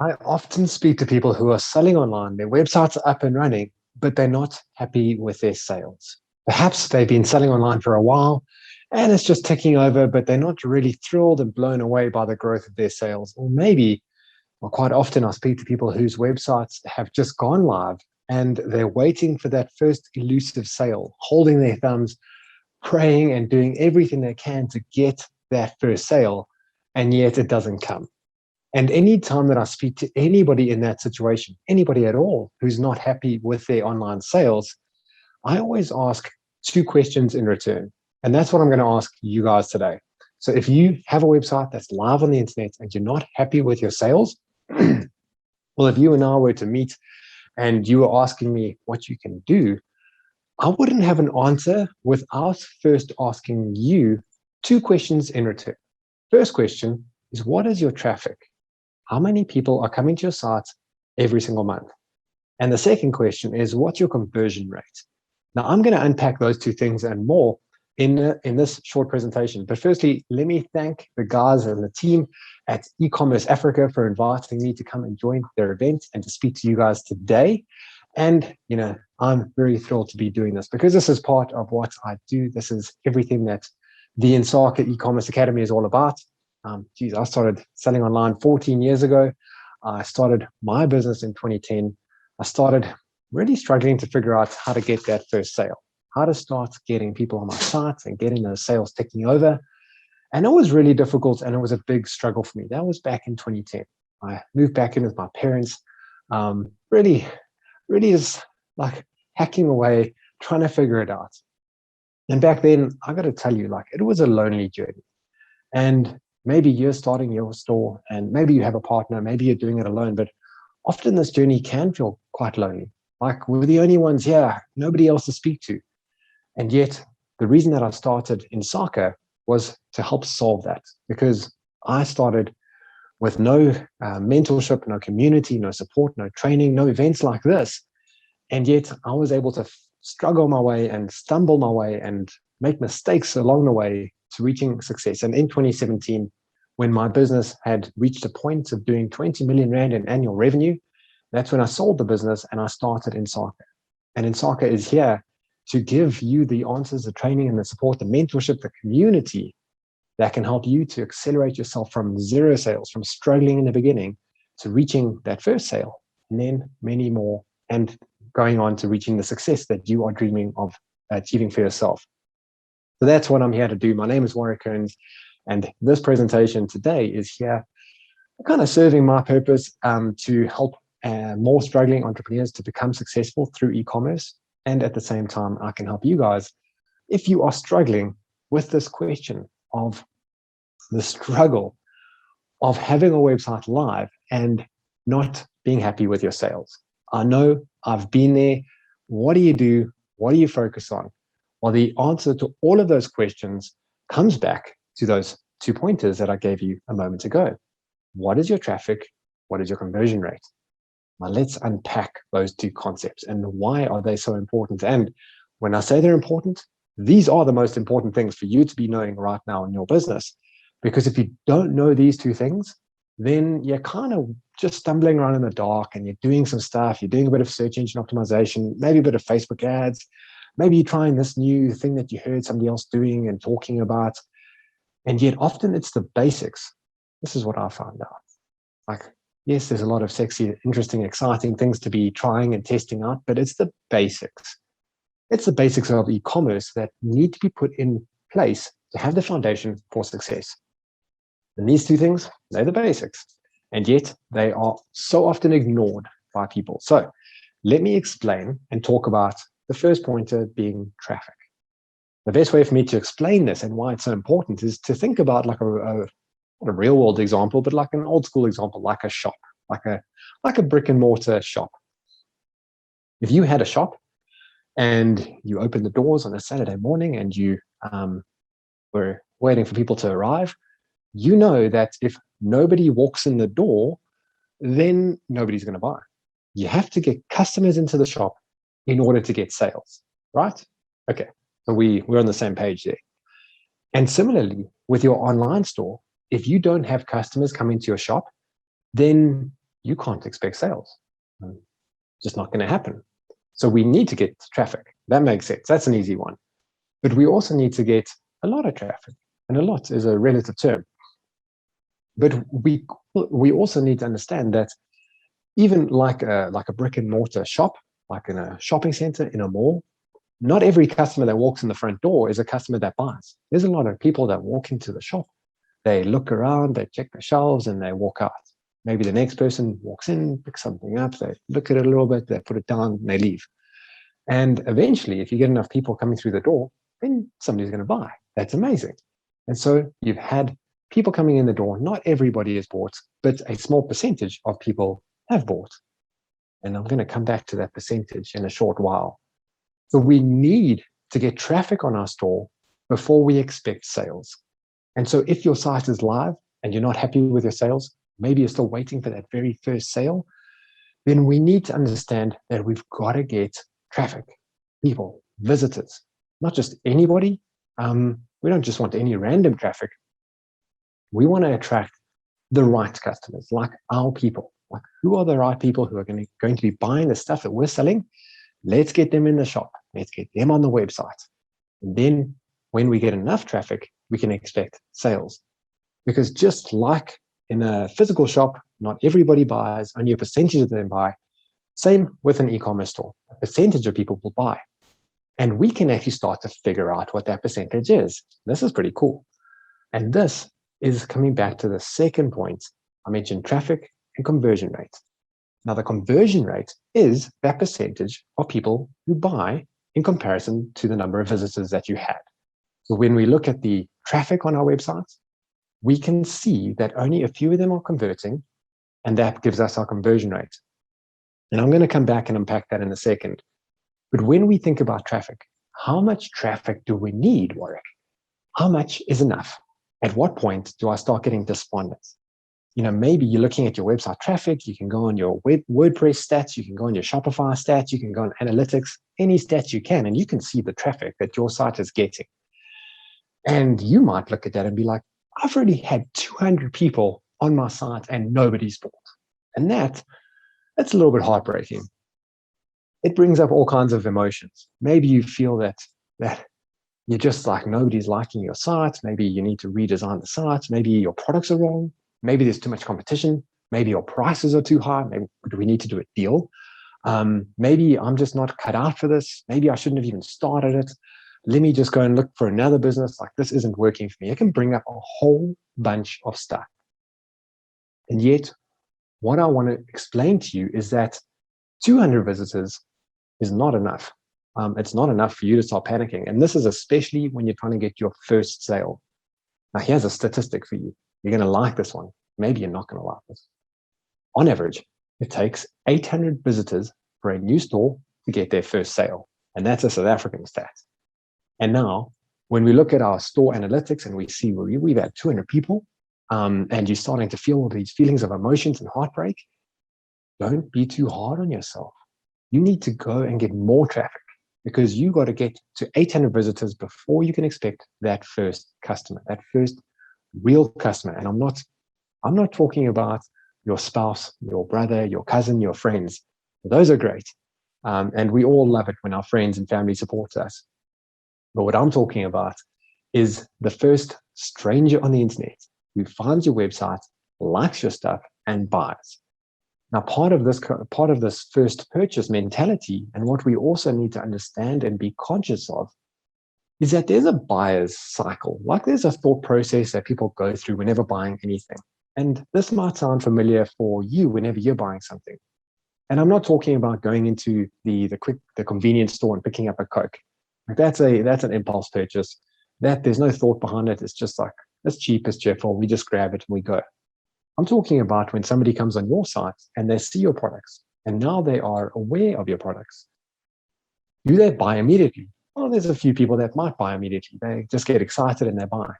I often speak to people who are selling online, their websites are up and running, but they're not happy with their sales. Perhaps they've been selling online for a while and it's just ticking over, but they're not really thrilled and blown away by the growth of their sales. Or maybe, well, quite often I speak to people whose websites have just gone live and they're waiting for that first elusive sale, holding their thumbs, praying and doing everything they can to get that first sale, and yet it doesn't come. And any time that I speak to anybody in that situation, anybody at all who's not happy with their online sales, I always ask two questions in return. And that's what I'm going to ask you guys today. So if you have a website that's live on the internet and you're not happy with your sales, well, if you and I were to meet and you were asking me what you can do, I wouldn't have an answer without first asking you two questions in return. First question is, what is your traffic? How many people are coming to your site every single month? And the second question is, what's your conversion rate? Now, I'm going to unpack those two things and more in this short presentation. But firstly, let me thank the guys and the team at eCommerce Africa for inviting me to come and join their event and to speak to you guys today. And, I'm very thrilled to be doing this because this is part of what I do. This is everything that the Insaka e-commerce academy is all about. I started selling online 14 years ago. I started my business in 2010. I started really struggling to figure out how to get that first sale, how to start getting people on my site and getting those sales ticking over. And it was really difficult and it was a big struggle for me. That was back in 2010. I moved back in with my parents, really just like hacking away, trying to figure it out. And back then, I got to tell you, it was a lonely journey. And maybe you're starting your store and maybe you have a partner, maybe you're doing it alone, but often this journey can feel quite lonely. Like we're the only ones here, nobody else to speak to. And yet the reason that I started Insaka was to help solve that, because I started with no mentorship, no community, no support, no training, no events like this. And yet I was able to struggle my way and stumble my way and make mistakes along the way to reaching success. And in 2017, when my business had reached a point of doing 20 million Rand in annual revenue, that's when I sold the business and I started Insaka. And Insaka is here to give you the answers, the training and the support, the mentorship, the community that can help you to accelerate yourself from zero sales, from struggling in the beginning to reaching that first sale, and then many more, and going on to reaching the success that you are dreaming of achieving for yourself. So that's what I'm here to do. My name is Warrick, and this presentation today is here kind of serving my purpose to help more struggling entrepreneurs to become successful through e-commerce. And at the same time, I can help you guys if you are struggling with this question of the struggle of having a website live and not being happy with your sales. I know I've been there. What do you do? What do you focus on? Well, the answer to all of those questions comes back to those 2 pointers that I gave you a moment ago. What is your traffic? What is your conversion rate? Now let's unpack those two concepts and why are they so important? And when I say they're important, these are the most important things for you to be knowing right now in your business. Because if you don't know these two things, then you're kind of just stumbling around in the dark and you're doing some stuff. You're doing a bit of search engine optimization, maybe a bit of Facebook ads. Maybe you're trying this new thing that you heard somebody else doing and talking about. And yet often it's the basics. This is what I found out. Yes, there's a lot of sexy, interesting, exciting things to be trying and testing out, but it's the basics. It's the basics of e-commerce that need to be put in place to have the foundation for success. And these two things, they're the basics. And yet they are so often ignored by people. So let me explain and talk about the first pointer being traffic. The best way for me to explain this and why it's so important is to think about not a real world example, but like an old school example, like a shop, like a brick and mortar shop. If you had a shop and you opened the doors on a Saturday morning and you were waiting for people to arrive, you know that if nobody walks in the door, then nobody's going to buy. You have to get customers into the shop in order to get sales, right? Okay, so we're on the same page there. And similarly, with your online store, if you don't have customers coming to your shop, then you can't expect sales. Just not going to happen. So we need to get traffic. That makes sense. That's an easy one. But we also need to get a lot of traffic. And a lot is a relative term. But we also need to understand that even like a brick and mortar shop, like in a shopping center, in a mall, not every customer that walks in the front door is a customer that buys. There's a lot of people that walk into the shop. They look around, they check the shelves, and they walk out. Maybe the next person walks in, picks something up, they look at it a little bit, they put it down, and they leave. And eventually, if you get enough people coming through the door, then somebody's going to buy. That's amazing. And so you've had people coming in the door. Not everybody has bought, but a small percentage of people have bought. And I'm going to come back to that percentage in a short while. So we need to get traffic on our store before we expect sales. And so if your site is live and you're not happy with your sales, maybe you're still waiting for that very first sale, then we need to understand that we've got to get traffic, people, visitors, not just anybody. We don't just want any random traffic. We want to attract the right customers, like our people. Like, who are the right people who are going to be buying the stuff that we're selling? Let's get them in the shop. Let's get them on the website. And then when we get enough traffic, we can expect sales. Because just like in a physical shop, not everybody buys, only a percentage of them buy. Same with an e-commerce store. A percentage of people will buy. And we can actually start to figure out what that percentage is. This is pretty cool. And this is coming back to the second point. I mentioned traffic and conversion rate. Now, the conversion rate is that percentage of people who buy in comparison to the number of visitors that you had. So when we look at the traffic on our websites, we can see that only a few of them are converting, and that gives us our conversion rate. And I'm going to come back and unpack that in a second. But when we think about traffic, how much traffic do we need, Warrick? How much is enough? At what point do I start getting despondent? Maybe you're looking at your website traffic. You can go on your WordPress stats. You can go on your Shopify stats. You can go on analytics, any stats you can, and you can see the traffic that your site is getting. And you might look at that and be like, I've already had 200 people on my site and nobody's bought. And that's a little bit heartbreaking. It brings up all kinds of emotions. Maybe you feel that you're just like, nobody's liking your site. Maybe you need to redesign the site. Maybe your products are wrong. Maybe there's too much competition. Maybe your prices are too high. Maybe do we need to do a deal? Maybe I'm just not cut out for this. Maybe I shouldn't have even started it. Let me just go and look for another business. Like, this isn't working for me. It can bring up a whole bunch of stuff. And yet, what I want to explain to you is that 200 visitors is not enough. It's not enough for you to start panicking. And this is especially when you're trying to get your first sale. Now, here's a statistic for you. You're going to like this one. Maybe you're not going to like this. On average, it takes 800 visitors for a new store to get their first sale. And that's a South African stat. And now, when we look at our store analytics and we see we've had 200 people, and you're starting to feel all these feelings of emotions and heartbreak, don't be too hard on yourself. You need to go and get more traffic, because you got to get to 800 visitors before you can expect that first customer, that first real customer. And I'm not talking about your spouse, your brother, your cousin, your friends. Those are great. And we all love it when our friends and family support us. But what I'm talking about is the first stranger on the internet who finds your website, likes your stuff, and buys. Now, part of this first purchase mentality, and what we also need to understand and be conscious of, is that there's a buyer's cycle. Like, there's a thought process that people go through whenever buying anything. And this might sound familiar for you whenever you're buying something. And I'm not talking about going into the convenience store and picking up a Coke. Like, that's an impulse purchase. That there's no thought behind it. It's just like, it's cheap, it's cheerful. We just grab it and we go. I'm talking about when somebody comes on your site and they see your products and now they are aware of your products. Do they buy immediately? Well, there's a few people that might buy immediately. They just get excited and they buy.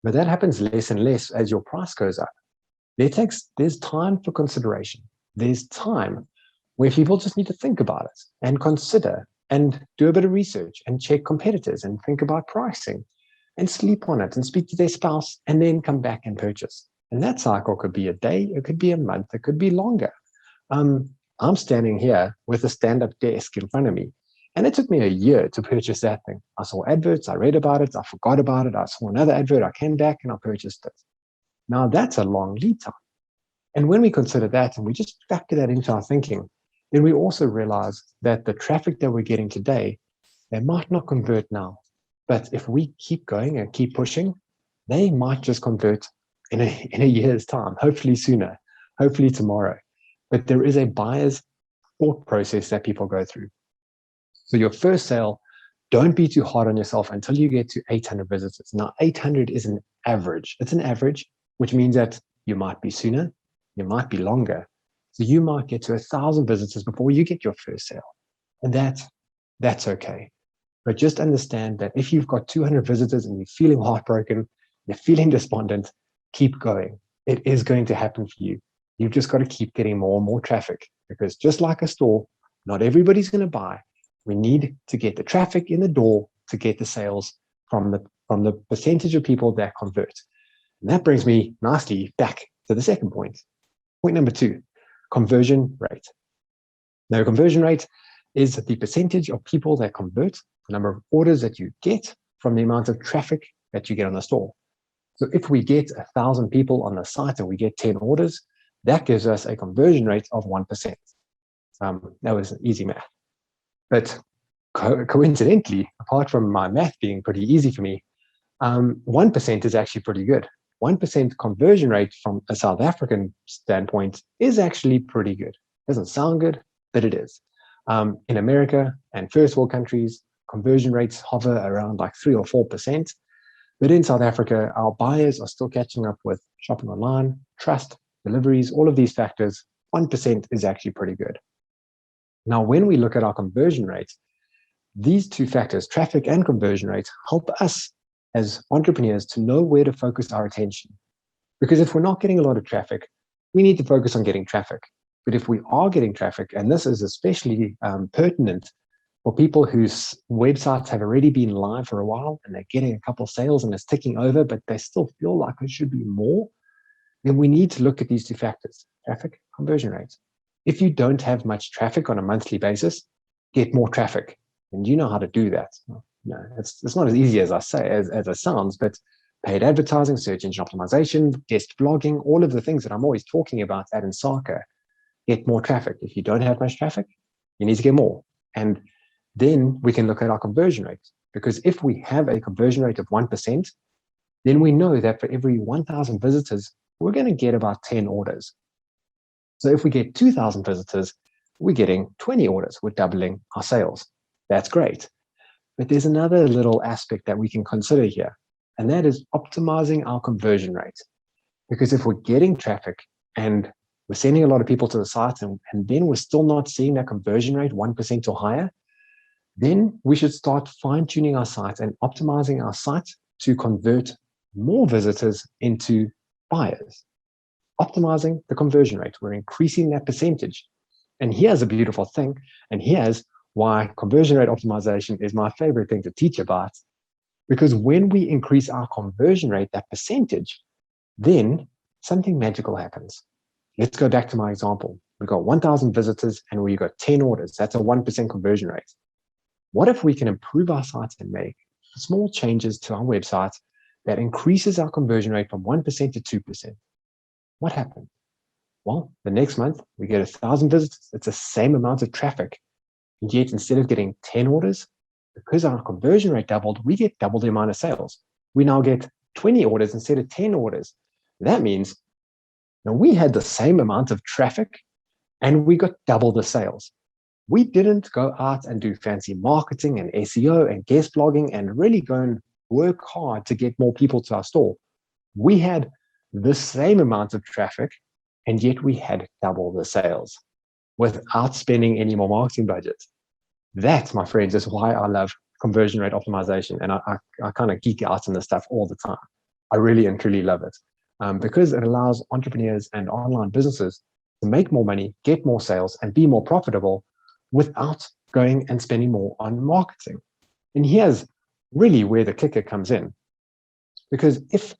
But that happens less and less as your price goes up. There's time for consideration. There's time where people just need to think about it and consider and do a bit of research and check competitors and think about pricing and sleep on it and speak to their spouse and then come back and purchase. And that cycle could be a day, it could be a month, it could be longer. I'm standing here with a stand-up desk in front of me, and it took me a year to purchase that thing. I saw adverts, I read about it, I forgot about it, I saw another advert, I came back and I purchased it. Now that's a long lead time. And when we consider that and we just factor that into our thinking, then we also realize that the traffic that we're getting today, they might not convert now. But if we keep going and keep pushing, they might just convert in a year's time, hopefully sooner, hopefully tomorrow. But there is a buyer's thought process that people go through. So your first sale, don't be too hard on yourself until you get to 800 visitors. Now, 800 is an average. It's an average, which means that you might be sooner, you might be longer. So you might get to 1,000 visitors before you get your first sale. And that's okay. But just understand that if you've got 200 visitors and you're feeling heartbroken, you're feeling despondent, keep going. It is going to happen for you. You've just got to keep getting more and more traffic, because just like a store, not everybody's going to buy. We need to get the traffic in the door to get the sales from the percentage of people that convert. And that brings me nicely back to the second point. Point number 2, conversion rate. Now, conversion rate is the percentage of people that convert, the number of orders that you get from the amount of traffic that you get on the store. So if we get 1,000 people on the site and we get 10 orders, that gives us a conversion rate of 1%. That was easy math. But coincidentally, apart from my math being pretty easy for me, 1% is actually pretty good. 1% conversion rate from a South African standpoint is actually pretty good. Doesn't sound good, but it is. In America and first world countries, conversion rates hover around like 3 or 4%. But in South Africa, our buyers are still catching up with shopping online, trust, deliveries, all of these factors. 1% is actually pretty good. Now, when we look at our conversion rate, these two factors, traffic and conversion rate, help us as entrepreneurs to know where to focus our attention. Because if we're not getting a lot of traffic, we need to focus on getting traffic. But if we are getting traffic, and this is especially pertinent for people whose websites have already been live for a while and they're getting a couple of sales and it's ticking over, but they still feel like it should be more, then we need to look at these two factors, traffic, conversion rate. If you don't have much traffic on a monthly basis, get more traffic. And you know how to do that. No, it's not as easy as I say, as it sounds, but paid advertising, search engine optimization, guest blogging, all of the things that I'm always talking about at Insaka, get more traffic. If you don't have much traffic, you need to get more. And then we can look at our conversion rate. Because if we have a conversion rate of 1%, then we know that for every 1,000 visitors, we're going to get about 10 orders. So if we get 2,000 visitors, we're getting 20 orders. We're doubling our sales. That's great. But there's another little aspect that we can consider here, and that is optimizing our conversion rate. Because if we're getting traffic and we're sending a lot of people to the site and then we're still not seeing that conversion rate 1% or higher, then we should start fine-tuning our site and optimizing our site to convert more visitors into buyers. Optimizing the conversion rate, we're increasing that percentage. And here's a beautiful thing, and here's why conversion rate optimization is my favorite thing to teach about. Because when we increase our conversion rate, that percentage, then something magical happens. Let's go back to my example. We've got 1,000 visitors and we got 10 orders. That's a 1% conversion rate. What if we can improve our sites and make small changes to our website that increases our conversion rate from 1% to 2%? What happened? Well, the next month we get 1,000 visitors. It's the same amount of traffic. And yet instead of getting 10 orders, because our conversion rate doubled, we get double the amount of sales. We now get 20 orders instead of 10 orders. That means now we had the same amount of traffic and we got double the sales. We didn't go out and do fancy marketing and SEO and guest blogging and really go and work hard to get more people to our store. We had the same amount of traffic, and yet we had double the sales without spending any more marketing budget. That, my friends, is why I love conversion rate optimization. And I kind of geek out on this stuff all the time. I really and truly love it because it allows entrepreneurs and online businesses to make more money, get more sales, and be more profitable without going and spending more on marketing. And here's really where the kicker comes in. Because if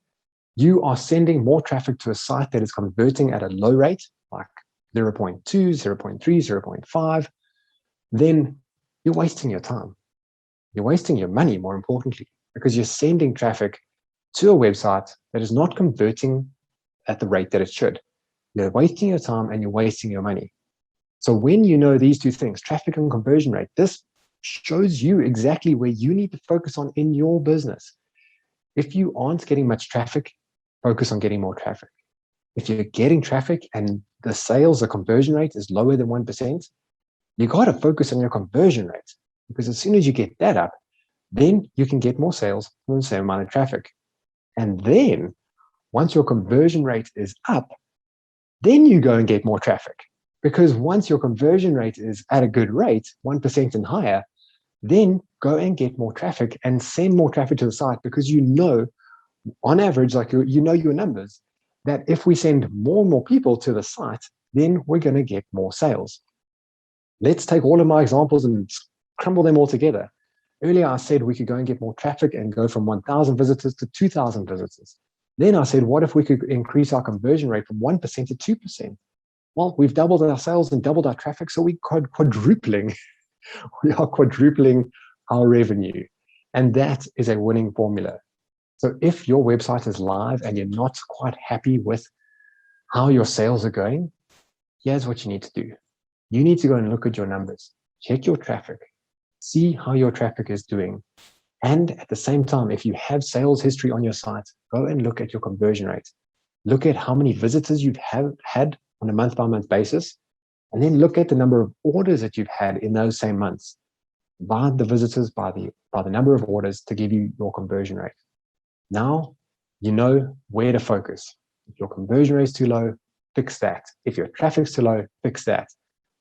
you are sending more traffic to a site that is converting at a low rate, like 0.2, 0.3, 0.5, then you're wasting your time. You're wasting your money, more importantly, because you're sending traffic to a website that is not converting at the rate that it should. You're wasting your time and you're wasting your money. So when you know these two things, traffic and conversion rate, this shows you exactly where you need to focus on in your business. If you aren't getting much traffic, focus on getting more traffic. If you're getting traffic and the sales, the conversion rate is lower than 1%, you got to focus on your conversion rate, because as soon as you get that up, then you can get more sales from the same amount of traffic. And then once your conversion rate is up, then you go and get more traffic. Because once your conversion rate is at a good rate, 1% and higher, then go and get more traffic and send more traffic to the site, because you know, on average, like you know your numbers, that if we send more and more people to the site, then we're going to get more sales. Let's take all of my examples and crumble them all together. Earlier, I said we could go and get more traffic and go from 1,000 visitors to 2,000 visitors. Then I said, what if we could increase our conversion rate from 1% to 2%? Well, we've doubled our sales and doubled our traffic, so we are quadrupling our revenue. And that is a winning formula. So if your website is live and you're not quite happy with how your sales are going, here's what you need to do. You need to go and look at your numbers, check your traffic, see how your traffic is doing. And at the same time, if you have sales history on your site, go and look at your conversion rate. Look at how many visitors you've had on a month-by-month basis, and then look at the number of orders that you've had in those same months. Divide the visitors by the number of orders to give you your conversion rate. Now you know where to focus. If your conversion rate is too low, fix that. If your traffic's too low, fix that.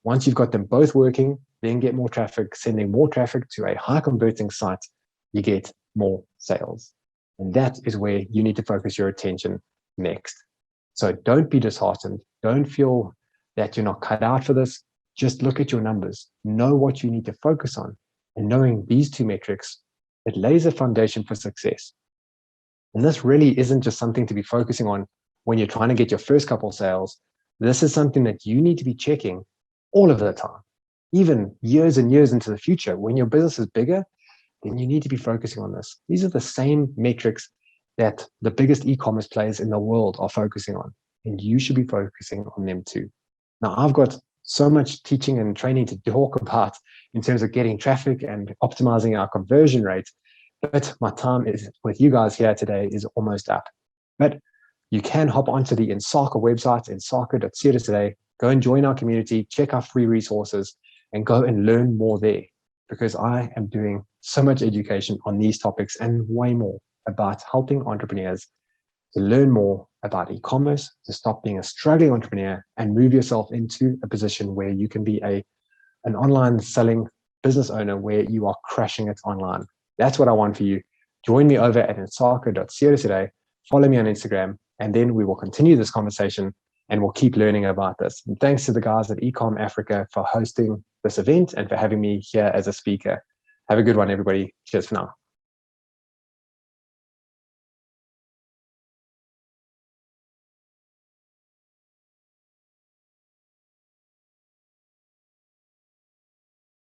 Once you've got them both working, then get more traffic. Sending more traffic to a high converting site, you get more sales. And that is where you need to focus your attention next. So don't be disheartened. Don't feel that you're not cut out for this. Just look at your numbers. Know what you need to focus on. And knowing these two metrics, it lays a foundation for success. And this really isn't just something to be focusing on when you're trying to get your first couple sales. This is something that you need to be checking all of the time, even years and years into the future. When your business is bigger, then you need to be focusing on this. These are the same metrics that the biggest e-commerce players in the world are focusing on, and you should be focusing on them too. Now, I've got so much teaching and training to talk about in terms of getting traffic and optimizing our conversion rate, but my time is with you guys here today is almost up. But you can hop onto the Insaka website, insaka.co today, go and join our community, check our free resources, and go and learn more there, because I am doing so much education on these topics and way more about helping entrepreneurs to learn more about e-commerce, to stop being a struggling entrepreneur and move yourself into a position where you can be an online selling business owner where you are crushing it online. That's what I want for you. Join me over at insaka.co today. Follow me on Instagram, and then we will continue this conversation and we'll keep learning about this. And thanks to the guys at eCom Africa for hosting this event and for having me here as a speaker. Have a good one, everybody. Cheers for now.